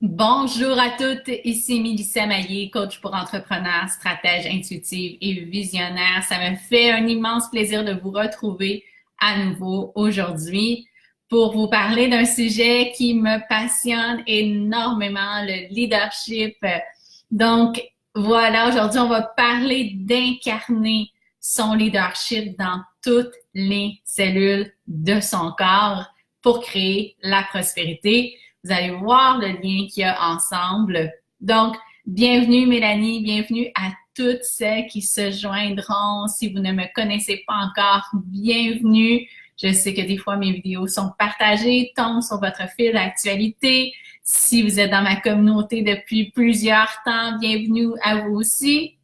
Bonjour à toutes, ici Mélissa Maillé, coach pour entrepreneurs, stratège intuitive et visionnaire. Ça me fait un immense plaisir de vous retrouver à nouveau aujourd'hui pour vous parler d'un sujet qui me passionne énormément, le leadership. Donc voilà, aujourd'hui on va parler d'incarner son leadership dans toutes les cellules de son corps pour créer la prospérité. Vous allez voir le lien qu'il y a ensemble. Donc, bienvenue Mélanie, bienvenue à toutes celles qui se joindront. Si vous ne me connaissez pas encore, bienvenue. Je sais que des fois mes vidéos sont partagées, tombent sur votre fil d'actualité. Si vous êtes dans ma communauté depuis plusieurs temps, bienvenue à vous aussi.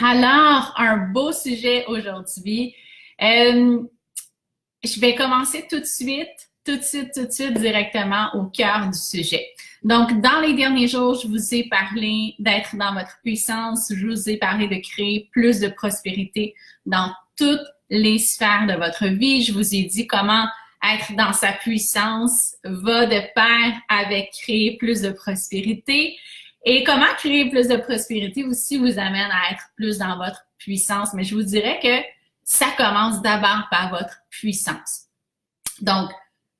Alors, un beau sujet aujourd'hui. Je vais commencer tout de suite, directement au cœur du sujet. Donc, dans les derniers jours, je vous ai parlé d'être dans votre puissance, je vous ai parlé de créer plus de prospérité dans toutes les sphères de votre vie. Je vous ai dit comment être dans sa puissance va de pair avec créer plus de prospérité. Et comment créer plus de prospérité aussi vous amène à être plus dans votre puissance. Mais je vous dirais que ça commence d'abord par votre puissance. Donc,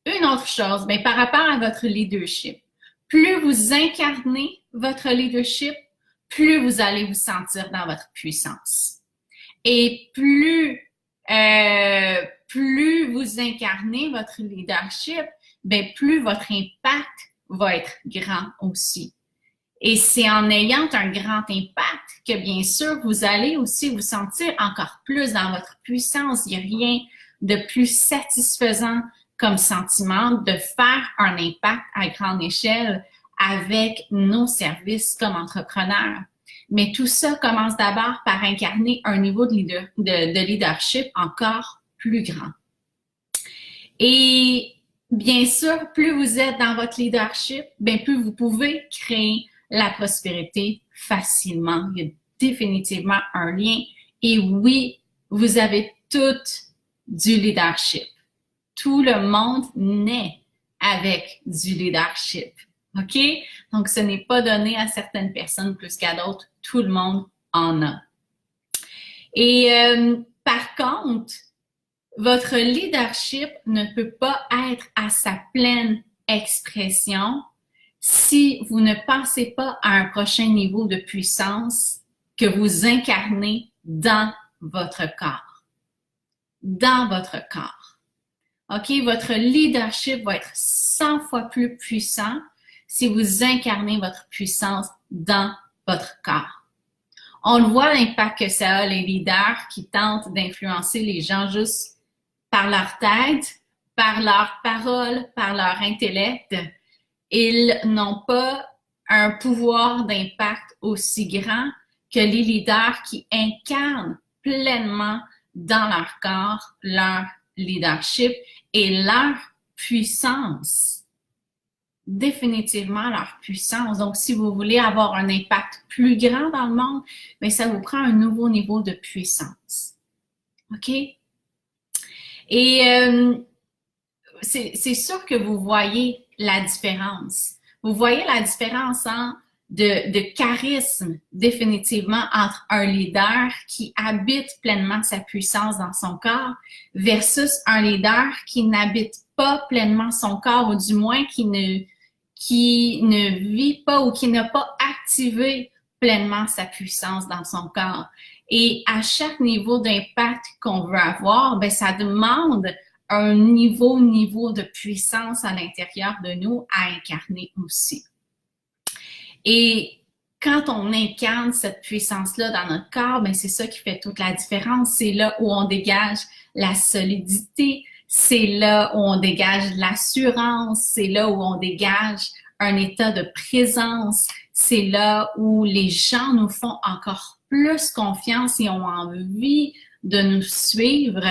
une autre chose, bien, par rapport à votre leadership, plus vous incarnez votre leadership, plus vous allez vous sentir dans votre puissance. Et plus vous incarnez votre leadership, bien, plus votre impact va être grand aussi. Et c'est en ayant un grand impact que, bien sûr, vous allez aussi vous sentir encore plus dans votre puissance. Il n'y a rien de plus satisfaisant comme sentiment de faire un impact à grande échelle avec nos services comme entrepreneurs. Mais tout ça commence d'abord par incarner un niveau de leadership encore plus grand. Et bien sûr, plus vous êtes dans votre leadership, bien plus vous pouvez créer la prospérité facilement. Il y a définitivement un lien. Et oui, vous avez toutes du leadership. Tout le monde naît avec du leadership. OK? Donc, ce n'est pas donné à certaines personnes plus qu'à d'autres. Tout le monde en a. Et par contre, votre leadership ne peut pas être à sa pleine expression si vous ne passez pas à un prochain niveau de puissance que vous incarnez dans votre corps. Dans votre corps. OK? Votre leadership va être 100 fois plus puissant si vous incarnez votre puissance dans votre corps. On le voit l'impact que ça a, les leaders qui tentent d'influencer les gens juste par leur tête, par leurs paroles, par leur intellect. Ils n'ont pas un pouvoir d'impact aussi grand que les leaders qui incarnent pleinement dans leur corps leur leadership et leur puissance. Définitivement leur puissance. Donc, si vous voulez avoir un impact plus grand dans le monde, bien, ça vous prend un nouveau niveau de puissance. OK? Et c'est sûr que vous voyez la différence. Vous voyez la différence de charisme, définitivement, entre un leader qui habite pleinement sa puissance dans son corps versus un leader qui n'habite pas pleinement son corps, ou du moins qui ne vit pas ou qui n'a pas activé pleinement sa puissance dans son corps. Et à chaque niveau d'impact qu'on veut avoir, ben ça demande un niveau de puissance à l'intérieur de nous à incarner aussi. Et quand on incarne cette puissance-là dans notre corps, ben c'est ça qui fait toute la différence. C'est là où on dégage la solidité, c'est là où on dégage l'assurance, c'est là où on dégage un état de présence, c'est là où les gens nous font encore plus confiance et ont envie de nous suivre.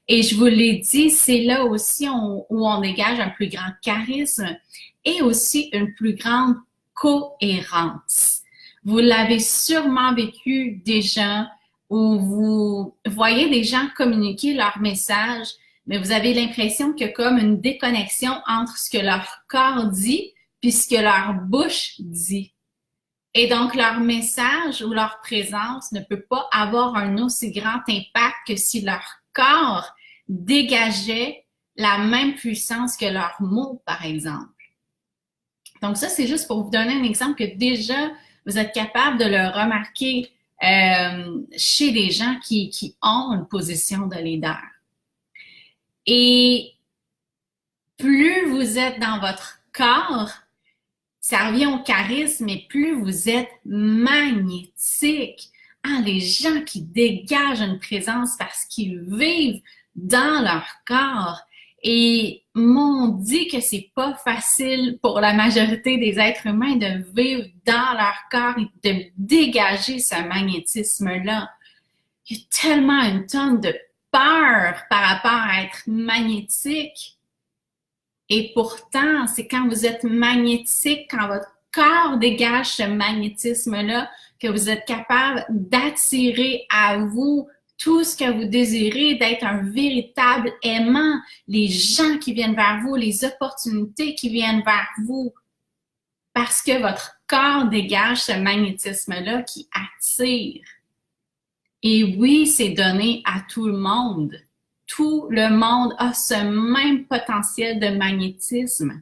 Et je vous l'ai dit, c'est là aussi où on dégage un plus grand charisme et aussi une plus grande cohérence. Vous l'avez sûrement vécu déjà où vous voyez des gens communiquer leur message, mais vous avez l'impression qu'il y a comme une déconnexion entre ce que leur corps dit puis ce que leur bouche dit. Et donc, leur message ou leur présence ne peut pas avoir un aussi grand impact que si leur corps dégageait la même puissance que leurs mots, par exemple. Donc ça, c'est juste pour vous donner un exemple que déjà, vous êtes capable de le remarquer chez des gens qui ont une position de leader. Et plus vous êtes dans votre corps, ça revient au charisme, et plus vous êtes magnétique. Ah, les gens qui dégagent une présence parce qu'ils vivent dans leur corps. Et m'ont dit que c'est pas facile pour la majorité des êtres humains de vivre dans leur corps et de dégager ce magnétisme-là. Il y a tellement une tonne de peur par rapport à être magnétique. Et pourtant, c'est quand vous êtes magnétique, quand votre corps dégage ce magnétisme-là, que vous êtes capable d'attirer à vous tout ce que vous désirez, d'être un véritable aimant, les gens qui viennent vers vous, les opportunités qui viennent vers vous, parce que votre corps dégage ce magnétisme-là qui attire. Et oui, c'est donné à tout le monde. Tout le monde a ce même potentiel de magnétisme.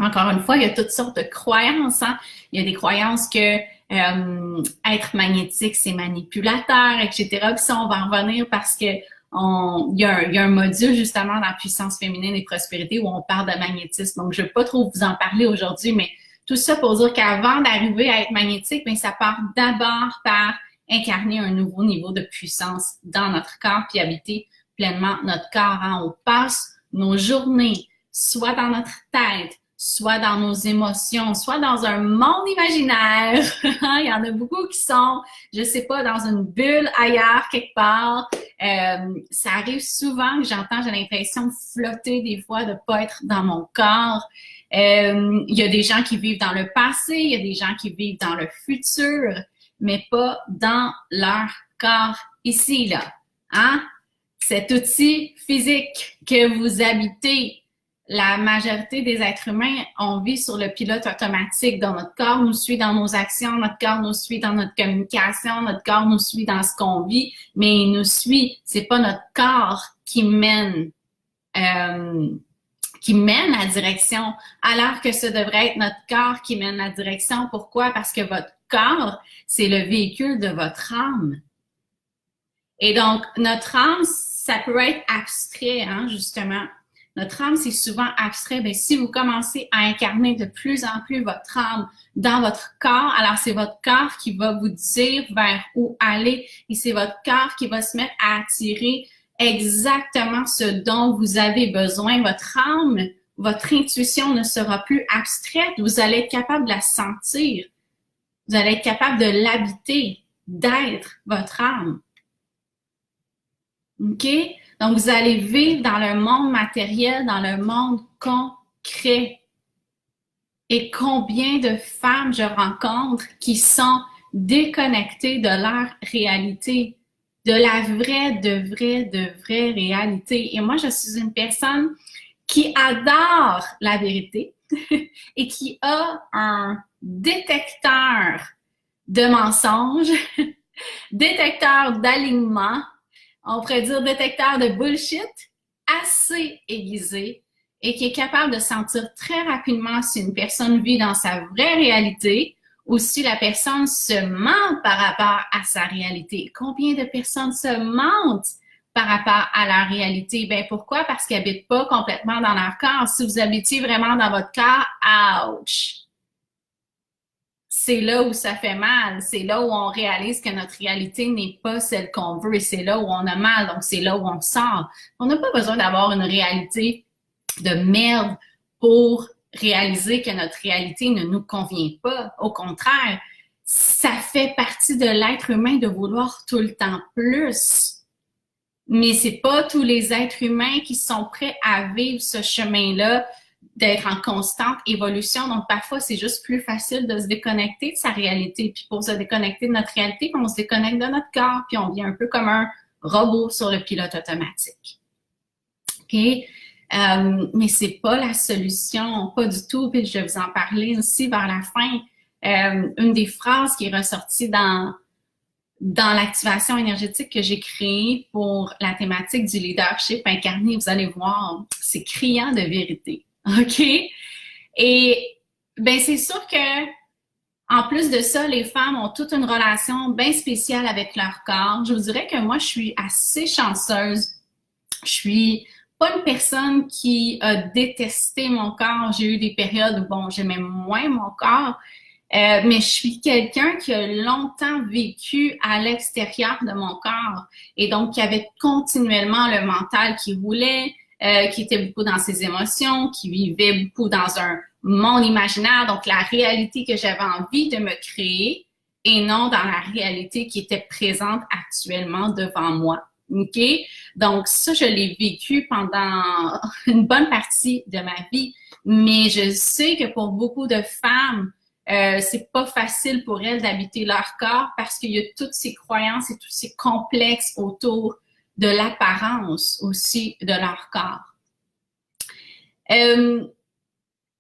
Encore une fois, il y a toutes sortes de croyances. Hein? Il y a des croyances que être magnétique, c'est manipulateur, etc. Puis ça, on va en revenir parce que il y a un module justement dans la puissance féminine et prospérité où on parle de magnétisme. Donc, je ne vais pas trop vous en parler aujourd'hui, mais tout ça pour dire qu'avant d'arriver à être magnétique, bien, ça part d'abord par incarner un nouveau niveau de puissance dans notre corps puis habiter pleinement notre corps. Hein? On passe nos journées soit dans notre tête, soit dans nos émotions, soit dans un monde imaginaire. Il y en a beaucoup qui sont, je sais pas, dans une bulle ailleurs, quelque part. Ça arrive souvent que j'ai l'impression de flotter des fois, de pas être dans mon corps. Il y a des gens qui vivent dans le passé, il y a des gens qui vivent dans le futur, mais pas dans leur corps ici, là. Hein? Cet outil physique que vous habitez, la majorité des êtres humains, on vit sur le pilote automatique. Dans notre corps nous suit dans nos actions, notre corps nous suit dans notre communication, notre corps nous suit dans ce qu'on vit, mais il nous suit. C'est pas notre corps qui mène la direction, alors que ce devrait être notre corps qui mène la direction. Pourquoi? Parce que votre corps, c'est le véhicule de votre âme. Et donc, notre âme, ça peut être abstrait, hein, justement. Notre âme, c'est souvent abstrait. Bien, si vous commencez à incarner de plus en plus votre âme dans votre corps, alors c'est votre corps qui va vous dire vers où aller et c'est votre corps qui va se mettre à attirer exactement ce dont vous avez besoin. Votre âme, votre intuition ne sera plus abstraite. Vous allez être capable de la sentir. Vous allez être capable de l'habiter, d'être votre âme. OK? Donc, vous allez vivre dans le monde matériel, dans le monde concret. Et combien de femmes je rencontre qui sont déconnectées de leur réalité, de la vraie réalité. Et moi, je suis une personne qui adore la vérité et qui a un détecteur de mensonges, détecteur d'alignement, on pourrait dire détecteur de bullshit, assez aiguisé et qui est capable de sentir très rapidement si une personne vit dans sa vraie réalité ou si la personne se ment par rapport à sa réalité. Combien de personnes se mentent par rapport à leur réalité? Ben pourquoi? Parce qu'ils n'habitent pas complètement dans leur corps. Si vous habitiez vraiment dans votre corps, ouch! C'est là où ça fait mal. C'est là où on réalise que notre réalité n'est pas celle qu'on veut et c'est là où on a mal. Donc, c'est là où on sort. On n'a pas besoin d'avoir une réalité de merde pour réaliser que notre réalité ne nous convient pas. Au contraire, ça fait partie de l'être humain de vouloir tout le temps plus. Mais c'est pas tous les êtres humains qui sont prêts à vivre ce chemin-là, d'être en constante évolution. Donc, parfois, c'est juste plus facile de se déconnecter de sa réalité. Puis pour se déconnecter de notre réalité, on se déconnecte de notre corps, puis on devient un peu comme un robot sur le pilote automatique. OK? Mais c'est pas la solution, pas du tout. Puis je vais vous en parler aussi vers la fin. Une des phrases qui est ressortie dans l'activation énergétique que j'ai créée pour la thématique du leadership incarné, vous allez voir, c'est criant de vérité. OK? Et ben c'est sûr que en plus de ça, les femmes ont toute une relation bien spéciale avec leur corps. Je vous dirais que moi, je suis assez chanceuse. Je suis pas une personne qui a détesté mon corps. J'ai eu des périodes où, bon, j'aimais moins mon corps, mais je suis quelqu'un qui a longtemps vécu à l'extérieur de mon corps et donc qui avait continuellement le mental qui roulait, qui était beaucoup dans ses émotions, qui vivait beaucoup dans un monde imaginaire, donc la réalité que j'avais envie de me créer et non dans la réalité qui était présente actuellement devant moi. OK? Donc, ça, je l'ai vécu pendant une bonne partie de ma vie. Mais je sais que pour beaucoup de femmes, c'est pas facile pour elles d'habiter leur corps parce qu'il y a toutes ces croyances et tous ces complexes autour de l'apparence aussi de leur corps.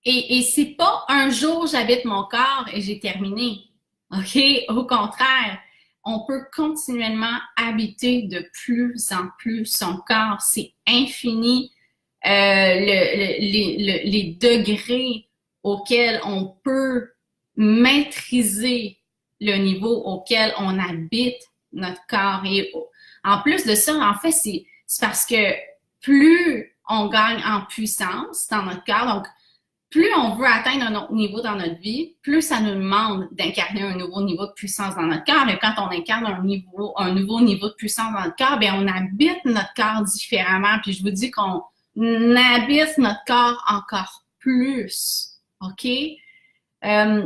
Et c'est pas un jour j'habite mon corps et j'ai terminé. OK? Au contraire, on peut continuellement habiter de plus en plus son corps. C'est infini les degrés auxquels on peut maîtriser le niveau auquel on habite notre corps. Et en plus de ça, en fait, c'est parce que plus on gagne en puissance dans notre corps, donc plus on veut atteindre un autre niveau dans notre vie, plus ça nous demande d'incarner un nouveau niveau de puissance dans notre corps. Et quand on incarne un nouveau niveau de puissance dans notre corps, bien, on habite notre corps différemment. Puis je vous dis qu'on habite notre corps encore plus. OK?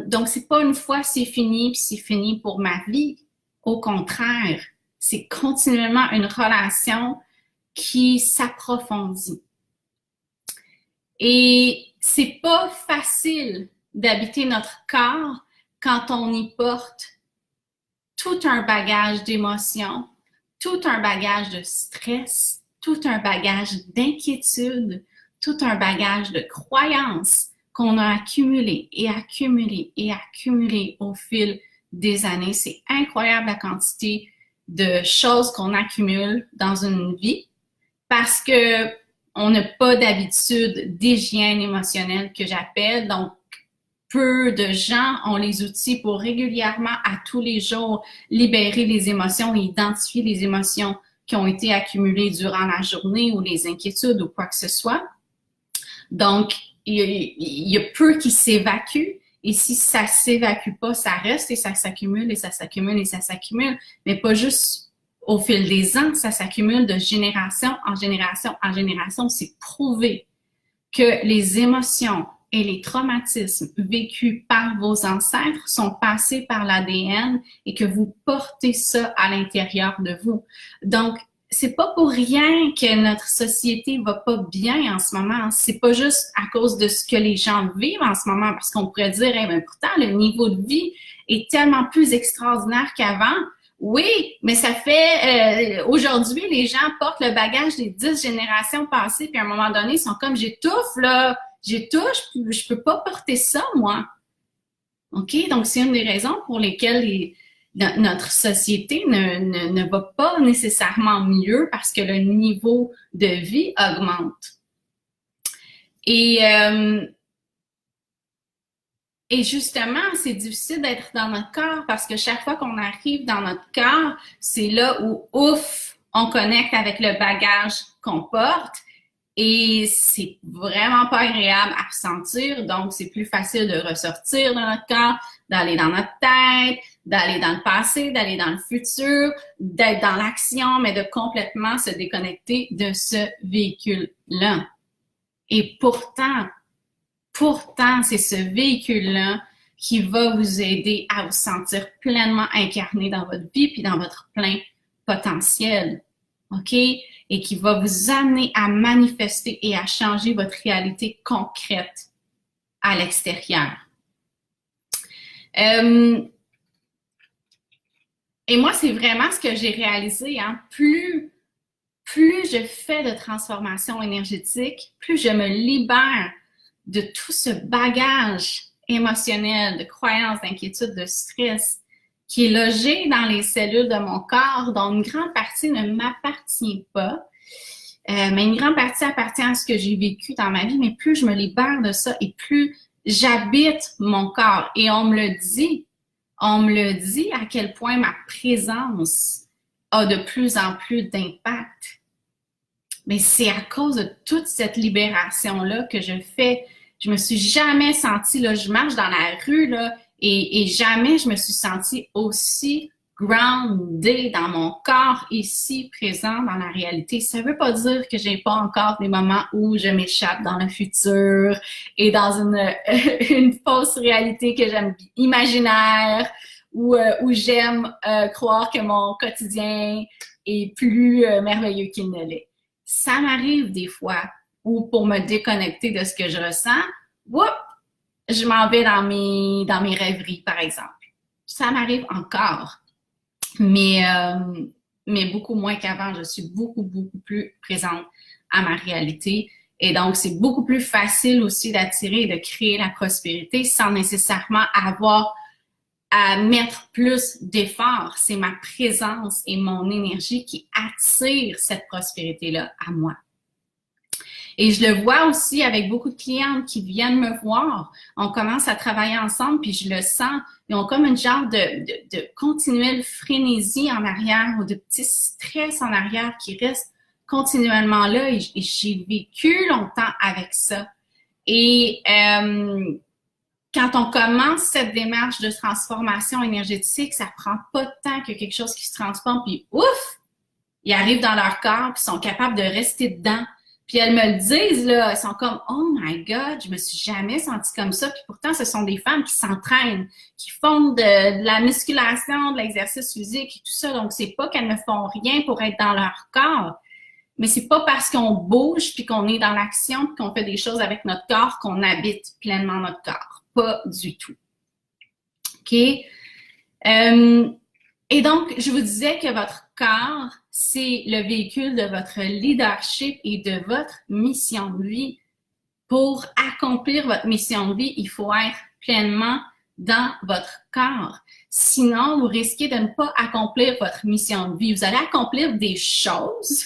Donc, c'est pas une fois c'est fini, puis c'est fini pour ma vie. Au contraire, c'est continuellement une relation qui s'approfondit. Et c'est pas facile d'habiter notre corps quand on y porte tout un bagage d'émotions, tout un bagage de stress, tout un bagage d'inquiétude, tout un bagage de croyances qu'on a accumulé et accumulé et accumulé au fil des années. C'est incroyable la quantité de choses qu'on accumule dans une vie parce que on n'a pas d'habitude d'hygiène émotionnelle que j'appelle. Donc, peu de gens ont les outils pour régulièrement, à tous les jours, libérer les émotions et identifier les émotions qui ont été accumulées durant la journée ou les inquiétudes ou quoi que ce soit. Donc, il y a peu qui s'évacuent. Et si ça s'évacue pas, ça reste et ça s'accumule et ça s'accumule et ça s'accumule. Mais pas juste au fil des ans, ça s'accumule de génération en génération en génération. C'est prouvé que les émotions et les traumatismes vécus par vos ancêtres sont passés par l'ADN et que vous portez ça à l'intérieur de vous. Donc, c'est pas pour rien que notre société va pas bien en ce moment. C'est pas juste à cause de ce que les gens vivent en ce moment, parce qu'on pourrait dire, eh bien, pourtant, le niveau de vie est tellement plus extraordinaire qu'avant. Oui, mais ça fait aujourd'hui, les gens portent le bagage des 10 générations passées, puis à un moment donné, ils sont comme j'étouffe, là, j'étouffe, je peux pas porter ça, moi. OK? Donc, c'est une des raisons pour lesquelles notre société ne va pas nécessairement mieux parce que le niveau de vie augmente. Et justement, c'est difficile d'être dans notre corps parce que chaque fois qu'on arrive dans notre corps, c'est là où, ouf, on connecte avec le bagage qu'on porte et c'est vraiment pas agréable à ressentir. Donc, c'est plus facile de ressortir de notre corps, d'aller dans notre tête, d'aller dans le passé, d'aller dans le futur, d'être dans l'action, mais de complètement se déconnecter de ce véhicule-là. Et pourtant, c'est ce véhicule-là qui va vous aider à vous sentir pleinement incarné dans votre vie puis dans votre plein potentiel. OK? Et qui va vous amener à manifester et à changer votre réalité concrète à l'extérieur. Et moi, c'est vraiment ce que j'ai réalisé. Hein? Plus plus je fais de transformation énergétique, plus je me libère de tout ce bagage émotionnel, de croyances, d'inquiétudes, de stress qui est logé dans les cellules de mon corps, dont une grande partie ne m'appartient pas, mais une grande partie appartient à ce que j'ai vécu dans ma vie, mais plus je me libère de ça et plus j'habite mon corps. Et on me le dit à quel point ma présence a de plus en plus d'impact. Mais c'est à cause de toute cette libération-là que je fais. Je me suis jamais sentie, là, je marche dans la rue, là, et jamais je me suis sentie aussi grounded dans mon corps, ici, présent dans la réalité. Ça veut pas dire que j'ai pas encore des moments où je m'échappe dans le futur et dans une fausse réalité que j'aime imaginaire, où j'aime croire que mon quotidien est plus merveilleux qu'il ne l'est. Ça m'arrive des fois où pour me déconnecter de ce que je ressens, whoop, je m'en vais dans mes rêveries, par exemple. Ça m'arrive encore, mais beaucoup moins qu'avant. Je suis beaucoup, beaucoup plus présente à ma réalité. Et donc, c'est beaucoup plus facile aussi d'attirer et de créer la prospérité sans nécessairement avoir à mettre plus d'efforts. C'est ma présence et mon énergie qui attire cette prospérité-là à moi. Et je le vois aussi avec beaucoup de clientes qui viennent me voir. On commence à travailler ensemble, puis je le sens. Ils ont comme une genre de continuelle frénésie en arrière ou de petits stress en arrière qui restent continuellement là. Et j'ai vécu longtemps avec ça. Et quand on commence cette démarche de transformation énergétique, ça prend pas de temps que quelque chose qui se transforme, puis ouf, ils arrivent dans leur corps, puis sont capables de rester dedans. Puis elles me le disent, là, elles sont comme « Oh my God, je me suis jamais sentie comme ça. » Puis pourtant, ce sont des femmes qui s'entraînent, qui font de la musculation, de l'exercice physique et tout ça. Donc, c'est pas qu'elles ne font rien pour être dans leur corps. Mais c'est pas parce qu'on bouge, puis qu'on est dans l'action, puis qu'on fait des choses avec notre corps qu'on habite pleinement notre corps. Pas du tout. OK? Et donc, je vous disais que votre corps, c'est le véhicule de votre leadership et de votre mission de vie. Pour accomplir votre mission de vie, il faut être pleinement dans votre corps. Sinon, vous risquez de ne pas accomplir votre mission de vie. Vous allez accomplir des choses,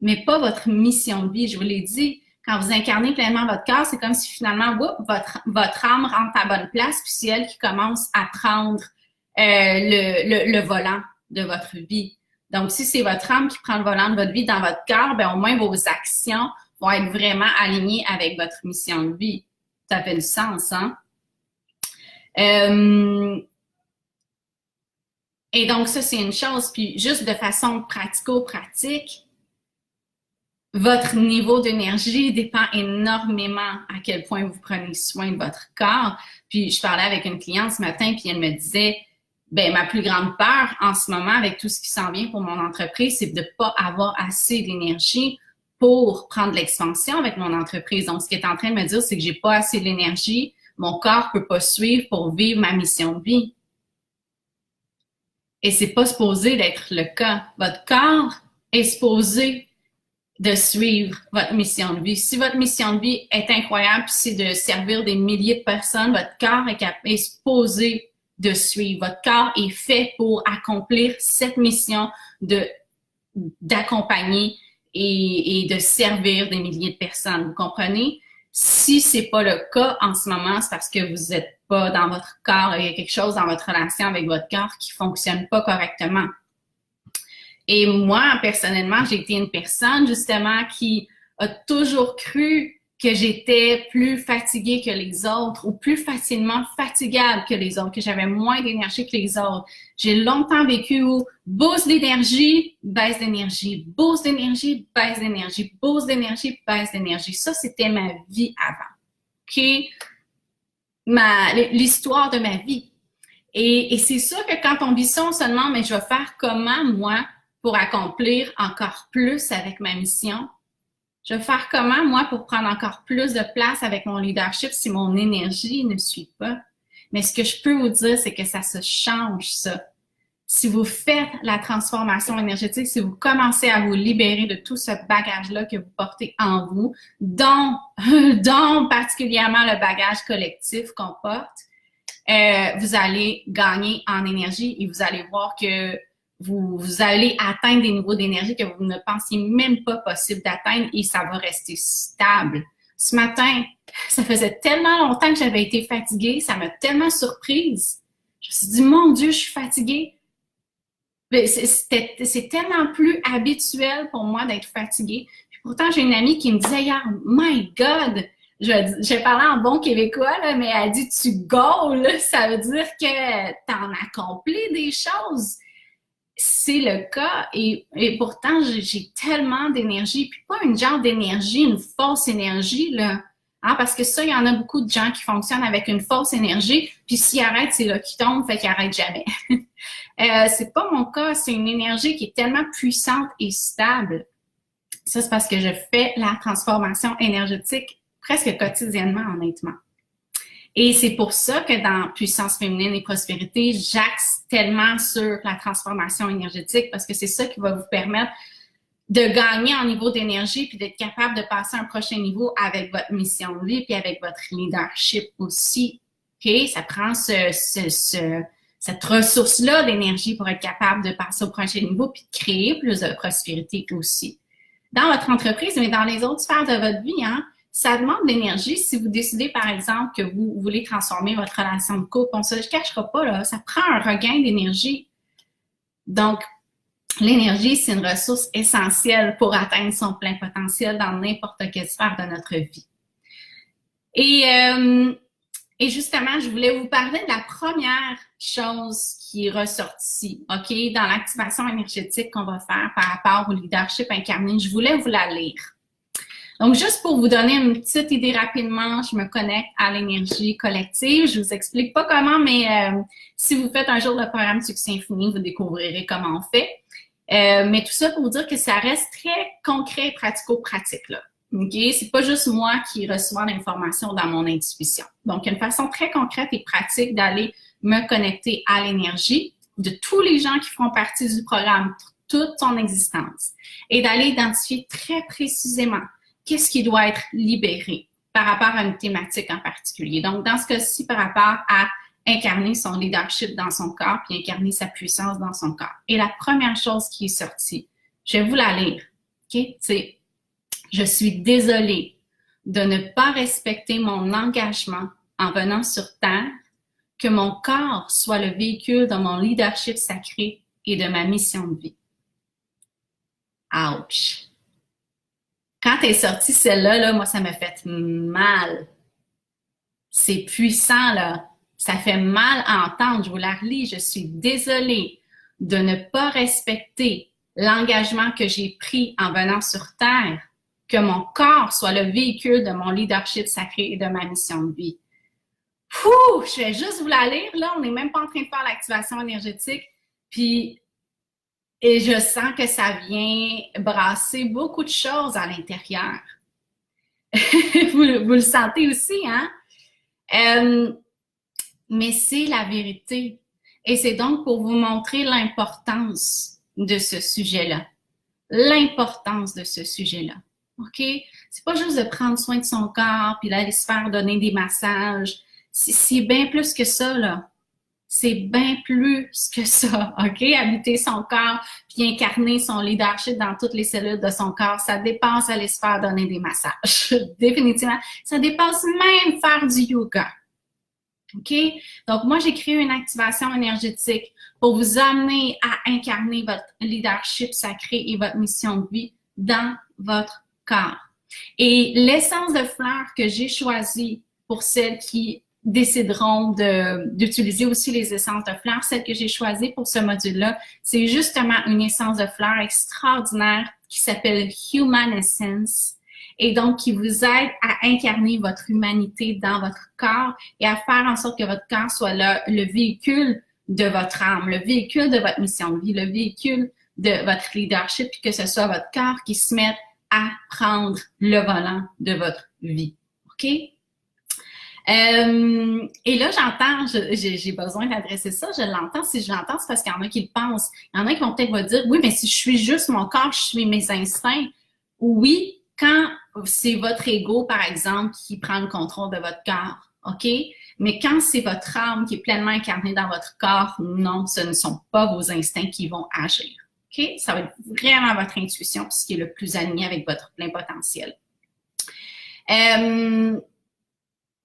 mais pas votre mission de vie. Je vous l'ai dit, quand vous incarnez pleinement votre corps, c'est comme si finalement, votre âme rentre à bonne place, puis c'est elle qui commence à prendre le volant de votre vie. Donc, si c'est votre âme qui prend le volant de votre vie dans votre cœur, ben au moins vos actions vont être vraiment alignées avec votre mission de vie. Ça fait du sens, hein? Et donc, ça, c'est une chose. Puis, juste de façon pratico-pratique, votre niveau d'énergie dépend énormément à quel point vous prenez soin de votre corps. Puis, je parlais avec une cliente ce matin, puis elle me disait, ben ma plus grande peur en ce moment avec tout ce qui s'en vient pour mon entreprise, c'est de pas avoir assez d'énergie pour prendre l'expansion avec mon entreprise. Donc, ce qu'elle est en train de me dire, c'est que j'ai pas assez d'énergie, mon corps peut pas suivre pour vivre ma mission de vie. Et c'est pas supposé d'être le cas. Votre corps est supposé de suivre votre mission de vie. Si votre mission de vie est incroyable, c'est de servir des milliers de personnes, votre corps est supposé de suivre. Votre corps est fait pour accomplir cette mission d'accompagner et de servir des milliers de personnes. Vous comprenez? Si c'est pas le cas en ce moment, c'est parce que vous êtes pas dans votre corps, il y a quelque chose dans votre relation avec votre corps qui fonctionne pas correctement. Et moi, personnellement, j'ai été une personne, justement, qui a toujours cru que j'étais plus fatiguée que les autres ou plus facilement fatigable que les autres, que j'avais moins d'énergie que les autres. J'ai longtemps vécu où boost d'énergie, baisse d'énergie, boost d'énergie, baisse d'énergie, boost d'énergie, baisse d'énergie. Ça, c'était ma vie avant. OK? L'histoire de ma vie. Et c'est sûr que quand on vit ça, on se demande, mais je vais faire comment, moi, pour accomplir encore plus avec ma mission? Je vais faire comment, moi, pour prendre encore plus de place avec mon leadership si mon énergie ne suit pas? Mais ce que je peux vous dire, c'est que ça se change, ça. si vous faites la transformation énergétique, si vous commencez à vous libérer de tout ce bagage-là que vous portez en vous, dont particulièrement le bagage collectif qu'on porte, vous allez gagner en énergie et vous allez voir que vous allez atteindre des niveaux d'énergie que vous ne pensiez même pas possible d'atteindre et ça va rester stable. Ce matin, ça faisait tellement longtemps que j'avais été fatiguée, ça m'a tellement surprise. Je me suis dit, mon Dieu, je suis fatiguée. C'est tellement plus habituel pour moi d'être fatiguée. Puis pourtant, j'ai une amie qui me disait hier, my God, je parlais en bon québécois, là, mais elle dit tu goals, ça veut dire que t'en accomplis des choses. C'est le cas et pourtant, j'ai tellement d'énergie, puis pas une genre d'énergie, une fausse énergie, là. Hein, parce que ça, il y en a beaucoup de gens qui fonctionnent avec une fausse énergie, puis s'ils arrêtent, c'est là qu'ils tombent, fait qu'ils arrêtent jamais. C'est pas mon cas, c'est une énergie qui est tellement puissante et stable. Ça, c'est parce que je fais la transformation énergétique presque quotidiennement, honnêtement. Et c'est pour ça que dans Puissance féminine et prospérité, j'axe tellement sur la transformation énergétique parce que c'est ça qui va vous permettre de gagner en niveau d'énergie puis d'être capable de passer à un prochain niveau avec votre mission de vie puis avec votre leadership aussi. OK? Ça prend cette ressource-là d'énergie pour être capable de passer au prochain niveau puis de créer plus de prospérité aussi. Dans votre entreprise, mais dans les autres sphères de votre vie, hein, ça demande de l'énergie. Si vous décidez, par exemple, que vous voulez transformer votre relation de couple, on ne se le cachera pas, là, ça prend un regain d'énergie. Donc, l'énergie, c'est une ressource essentielle pour atteindre son plein potentiel dans n'importe quelle sphère de notre vie. Et justement, je voulais vous parler de la première chose qui est ressortie, OK, dans l'activation énergétique qu'on va faire par rapport au leadership incarné. Je voulais vous la lire. Donc, juste pour vous donner une petite idée rapidement, je me connecte à l'énergie collective. Je vous explique pas comment, mais si vous faites un jour le programme Succès Infini, vous découvrirez comment on fait. Mais tout ça pour vous dire que ça reste très concret et pratico-pratique, là. OK? C'est pas juste moi qui reçois l'information dans mon intuition. Donc, il y a une façon très concrète et pratique d'aller me connecter à l'énergie de tous les gens qui font partie du programme, toute son existence, et d'aller identifier très précisément qu'est-ce qui doit être libéré par rapport à une thématique en particulier. Donc, dans ce cas-ci, par rapport à incarner son leadership dans son corps puis incarner sa puissance dans son corps. Et la première chose qui est sortie, je vais vous la lire, OK? C'est « Je suis désolée de ne pas respecter mon engagement en venant sur Terre, que mon corps soit le véhicule de mon leadership sacré et de ma mission de vie. » Ouch! Quand elle est sortie celle-là, là, moi, ça m'a fait mal. C'est puissant, là. Ça fait mal à entendre. Je vous la relis. Je suis désolée de ne pas respecter l'engagement que j'ai pris en venant sur Terre, que mon corps soit le véhicule de mon leadership sacré et de ma mission de vie. Ouh, je vais juste vous la lire, là. On n'est même pas en train de faire l'activation énergétique. Puis, et je sens que ça vient brasser beaucoup de choses à l'intérieur. vous le sentez aussi, hein? Mais c'est la vérité. Et c'est donc pour vous montrer l'importance de ce sujet-là. L'importance de ce sujet-là. OK? C'est pas juste de prendre soin de son corps puis d'aller se faire donner des massages. C'est bien plus que ça, là. C'est bien plus que ça, OK? Habiter son corps puis incarner son leadership dans toutes les cellules de son corps, ça dépasse aller se faire donner des massages. Définitivement. Ça dépasse même faire du yoga. OK? Donc, moi, j'ai créé une activation énergétique pour vous amener à incarner votre leadership sacré et votre mission de vie dans votre corps. Et l'essence de fleurs que j'ai choisie pour celles qui décideront d'utiliser aussi les essences de fleurs, celle que j'ai choisie pour ce module-là, c'est justement une essence de fleurs extraordinaire qui s'appelle Human Essence et donc qui vous aide à incarner votre humanité dans votre corps et à faire en sorte que votre corps soit le véhicule de votre âme, le véhicule de votre mission de vie, le véhicule de votre leadership, puis que ce soit votre corps qui se mette à prendre le volant de votre vie. OK? Et là, j'entends, j'ai besoin d'adresser ça, je l'entends. Si je l'entends, c'est parce qu'il y en a qui le pensent. Il y en a qui vont peut-être me dire, oui, mais si je suis juste mon corps, je suis mes instincts. Oui, quand c'est votre ego, par exemple, qui prend le contrôle de votre corps, OK? Mais quand c'est votre âme qui est pleinement incarnée dans votre corps, non, ce ne sont pas vos instincts qui vont agir. OK? Ça va être vraiment votre intuition, ce qui est le plus aligné avec votre plein potentiel.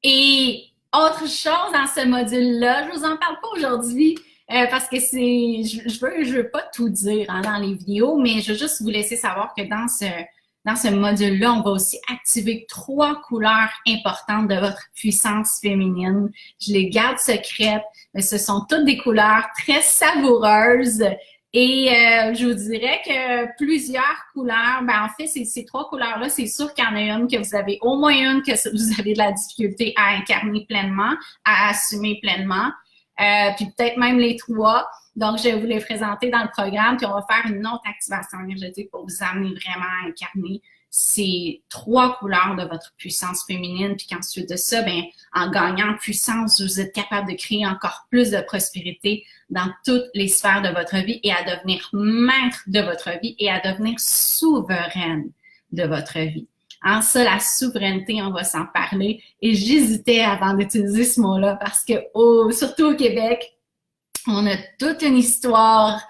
Et autre chose dans ce module-là, je vous en parle pas aujourd'hui parce que je veux pas tout dire hein, dans les vidéos, mais je veux juste vous laisser savoir que dans ce module-là, on va aussi activer 3 couleurs importantes de votre puissance féminine. Je les garde secrètes, mais ce sont toutes des couleurs très savoureuses. Et je vous dirais que plusieurs couleurs, ben en fait, ces 3 couleurs-là, c'est sûr qu'il y en a une que vous avez, au moins une que vous avez de la difficulté à incarner pleinement, à assumer pleinement, puis peut-être même les 3. Donc, je vais vous les présenter dans le programme, puis on va faire une autre activation énergétique pour vous amener vraiment à incarner ces 3 couleurs de votre puissance féminine, puis qu'ensuite de ça, ben, en gagnant en puissance, vous êtes capable de créer encore plus de prospérité dans toutes les sphères de votre vie et à devenir maître de votre vie et à devenir souveraine de votre vie. En ça, la souveraineté, on va s'en parler. Et j'hésitais avant d'utiliser ce mot-là parce que, surtout au Québec, on a toute une histoire,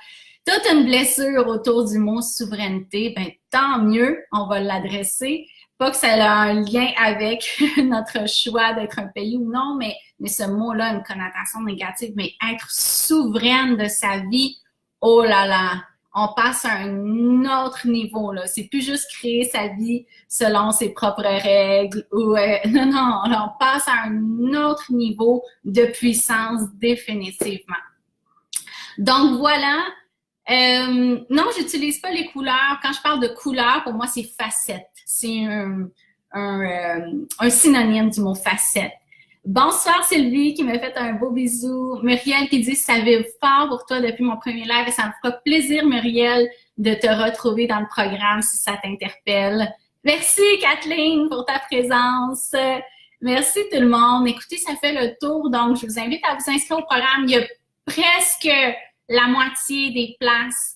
toute une blessure autour du mot souveraineté. Ben, tant mieux, on va l'adresser. Pas que ça a un lien avec notre choix d'être un pays ou non, mais ce mot-là a une connotation négative. Mais être souveraine de sa vie, oh là là, on passe à un autre niveau, là. C'est plus juste créer sa vie selon ses propres règles ou, non, on passe à un autre niveau de puissance définitivement. Donc voilà. Non, j'utilise pas les couleurs. Quand je parle de couleurs, pour moi, c'est facette. C'est un synonyme du mot facette. Bonsoir Sylvie qui me fait un beau bisou. Muriel qui dit ça vibre fort pour toi depuis mon premier live et ça me fera plaisir Muriel de te retrouver dans le programme si ça t'interpelle. Merci Kathleen pour ta présence. Merci tout le monde. Écoutez, ça fait le tour, donc je vous invite à vous inscrire au programme. Il y a presque la moitié des places,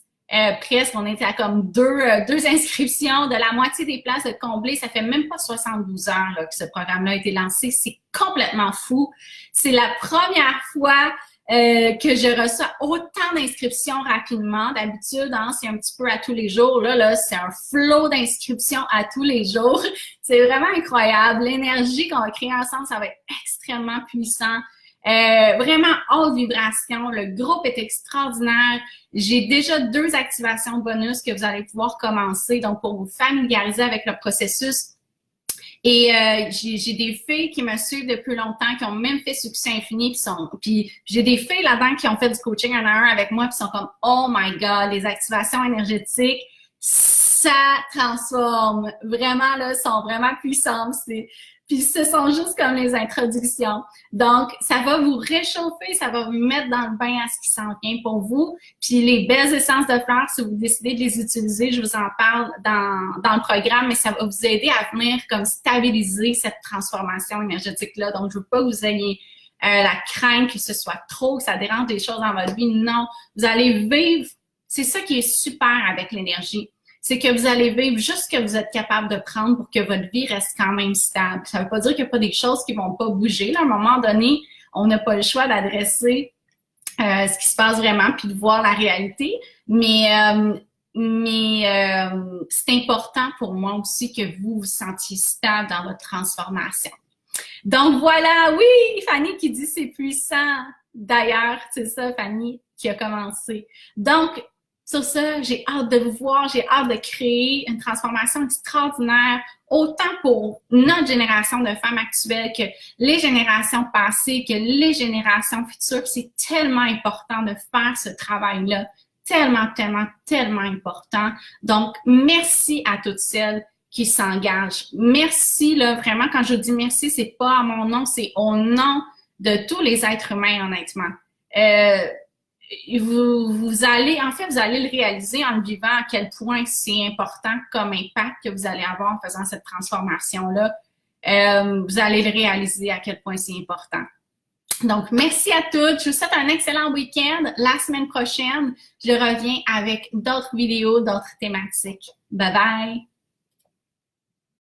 presque, on était à comme deux inscriptions de la moitié des places de combler. Ça fait même pas 72 heures là, que ce programme-là a été lancé. C'est complètement fou. C'est la première fois que je reçois autant d'inscriptions rapidement. D'habitude, hein, c'est un petit peu à tous les jours. Là, c'est un flot d'inscriptions à tous les jours. C'est vraiment incroyable. L'énergie qu'on va créer ensemble, ça va être extrêmement puissant. Vraiment haute vibration. Le groupe est extraordinaire. J'ai déjà 2 activations bonus que vous allez pouvoir commencer, donc pour vous familiariser avec le processus. Et j'ai des filles qui me suivent depuis longtemps, qui ont même fait Succès Infini, puis j'ai des filles là-dedans qui ont fait du coaching 1 à 1 avec moi, puis sont comme « Oh my God, les activations énergétiques, ça transforme. Vraiment, là, sont vraiment puissantes. Puis ce sont juste comme les introductions. Donc, ça va vous réchauffer, ça va vous mettre dans le bain à ce qui s'en vient pour vous. Puis les belles essences de fleurs, si vous décidez de les utiliser, je vous en parle dans le programme, mais ça va vous aider à venir comme stabiliser cette transformation énergétique-là. Donc, je veux pas que vous ayez la crainte que ce soit trop, que ça dérange des choses dans votre vie. Non, vous allez vivre. C'est ça qui est super avec l'énergie. C'est que vous allez vivre juste ce que vous êtes capable de prendre pour que votre vie reste quand même stable. Ça ne veut pas dire qu'il n'y a pas des choses qui vont pas bouger. Là, à un moment donné, on n'a pas le choix d'adresser ce qui se passe vraiment puis de voir la réalité. Mais c'est important pour moi aussi que vous vous sentiez stable dans votre transformation. Donc voilà, oui, Fanny qui dit c'est puissant. D'ailleurs, c'est ça, Fanny, qui a commencé. Donc, sur ça, j'ai hâte de vous voir, j'ai hâte de créer une transformation extraordinaire, autant pour notre génération de femmes actuelles que les générations passées, que les générations futures. C'est tellement important de faire ce travail-là, tellement, tellement, tellement important. Donc, merci à toutes celles qui s'engagent. Merci, là, vraiment, quand je dis merci, c'est pas à mon nom, c'est au nom de tous les êtres humains, honnêtement. Vous allez le réaliser en le vivant à quel point c'est important comme impact que vous allez avoir en faisant cette transformation-là. vous allez le réaliser à quel point c'est important. Donc, merci à toutes. Je vous souhaite un excellent week-end. La semaine prochaine, je reviens avec d'autres vidéos, d'autres thématiques. Bye bye!